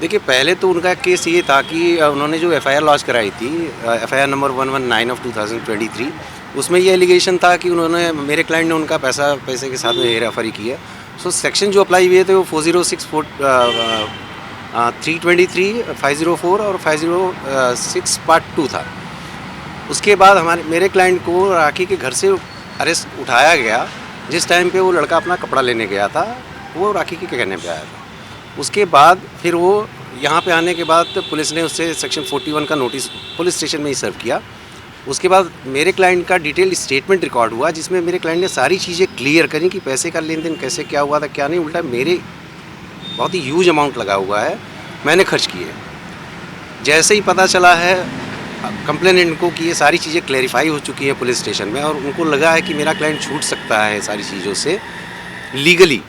देखिए, पहले तो उनका केस ये था कि उन्होंने जो एफआईआर लॉन्च कराई थी, एफआईआर नंबर 119 ऑफ 2023, उसमें ये एलिगेशन था कि उन्होंने मेरे क्लाइंट ने उनका पैसे के साथ में हेराफेरी की है। सो सेक्शन जो अप्लाई हुए थे वो 406 323, 504 और 506 पार्ट 2 था। उसके बाद मेरे क्लाइंट को राखी के घर से अरेस्ट उठाया गया, जिस टाइम पे वो लड़का अपना कपड़ा लेने गया था, वो राखी के कहने पे आया था। उसके बाद फिर वो यहाँ पे आने के बाद पुलिस ने उससे सेक्शन 41 का नोटिस पुलिस स्टेशन में ही सर्व किया। उसके बाद मेरे क्लाइंट का डिटेल स्टेटमेंट रिकॉर्ड हुआ, जिसमें मेरे क्लाइंट ने सारी चीज़ें क्लियर करी कि पैसे का लेन देन कैसे क्या हुआ था क्या नहीं। उल्टा मेरे बहुत ही ह्यूज अमाउंट लगा हुआ है, मैंने खर्च किए। जैसे ही पता चला है कंप्लेनेंट को कि ये सारी चीज़ें क्लैरिफाई हो चुकी हैं पुलिस स्टेशन में, और उनको लगा है कि मेरा क्लाइंट छूट सकता है सारी चीज़ों से लीगली,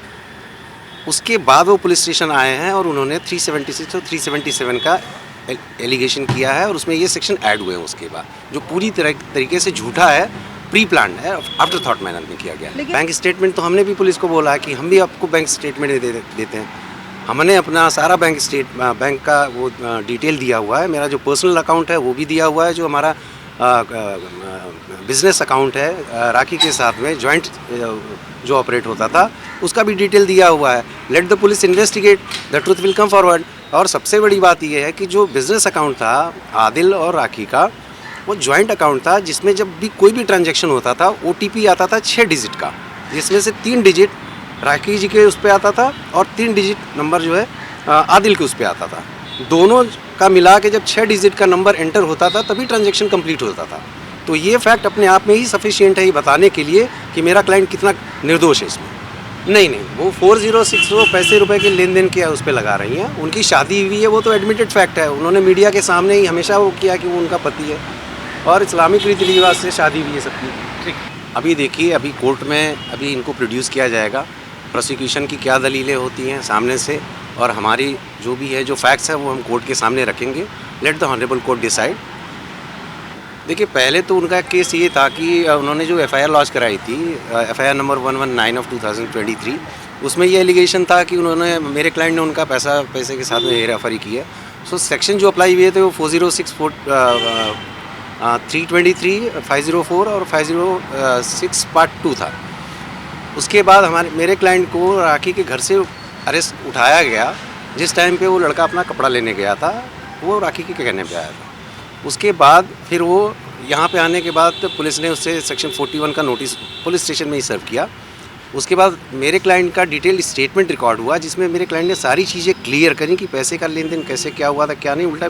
उसके बाद वो पुलिस स्टेशन आए हैं और उन्होंने 376 और 377 का एलिगेशन किया है, और उसमें ये सेक्शन ऐड हुए हैं उसके बाद, जो पूरी तरीके से झूठा है, प्री प्लान है, आफ्टर थॉट मैनर में किया गया है। बैंक स्टेटमेंट तो हमने भी पुलिस को बोला है कि हम भी आपको बैंक स्टेटमेंट देते हैं। हमने अपना सारा बैंक का वो डिटेल दिया हुआ है। मेरा जो पर्सनल अकाउंट है वो भी दिया हुआ है, जो हमारा बिजनेस अकाउंट है राखी के साथ में जॉइंट जो ऑपरेट होता था, उसका भी डिटेल दिया हुआ है। Let the police investigate, the truth will come forward. और सबसे बड़ी बात यह है कि जो बिज़नेस अकाउंट था आदिल और राखी का, वो जॉइंट अकाउंट था, जिसमें जब भी कोई भी ट्रांजैक्शन होता था ओटीपी आता था 6 डिजिट का, जिसमें से 3 डिजिट राखी जी के उस पर आता था और 3 डिजिट नंबर जो है आदिल के उस पर आता था। दोनों का मिला के जब 6 डिजिट का नंबर एंटर होता था तभी ट्रांजैक्शन कंप्लीट होता था। तो ये फैक्ट अपने आप में ही सफिशिएंट है ये बताने के लिए कि मेरा क्लाइंट कितना निर्दोष है इसमें। नहीं, वो 406 वो पैसे रुपए के लेन देन किया उस पर लगा रही हैं। उनकी शादी हुई है, वो तो एडमिटेड फैक्ट है। उन्होंने मीडिया के सामने ही हमेशा वो किया कि वो उनका पति है, और इस्लामिक रीति रिवाज से शादी हुई है सबकी। ठीक, अभी देखिए, अभी कोर्ट में अभी इनको प्रोड्यूस किया जाएगा, प्रोसिक्यूशन की क्या दलीलें होती हैं सामने से, और हमारी जो भी है जो फैक्ट्स है वो हम कोर्ट के सामने रखेंगे। Let the honourable court decide. देखिए, पहले तो उनका केस ये था कि उन्होंने जो एफआईआर लॉन्च कराई थी, एफआईआर नंबर 119 ऑफ 2023, उसमें ये एलिगेशन था कि उन्होंने मेरे क्लाइंट ने उनका पैसे के साथ में हेराफेरी की है। सो सेक्शन जो अप्लाई हुए थे वो 406 323, 504 और 506 पार्ट 2 था। उसके बाद मेरे क्लाइंट को राखी के घर से अरेस्ट उठाया गया, जिस टाइम पे वो लड़का अपना कपड़ा लेने गया था, वो राखी के कहने पे आया था। उसके बाद फिर वो यहाँ पे आने के बाद पुलिस ने उससे सेक्शन 41 का नोटिस पुलिस स्टेशन में ही सर्व किया। उसके बाद मेरे क्लाइंट का डिटेल स्टेटमेंट रिकॉर्ड हुआ, जिसमें मेरे क्लाइंट ने सारी चीज़ें क्लियर करी कि पैसे का लेन देन कैसे क्या हुआ था क्या नहीं। उल्टा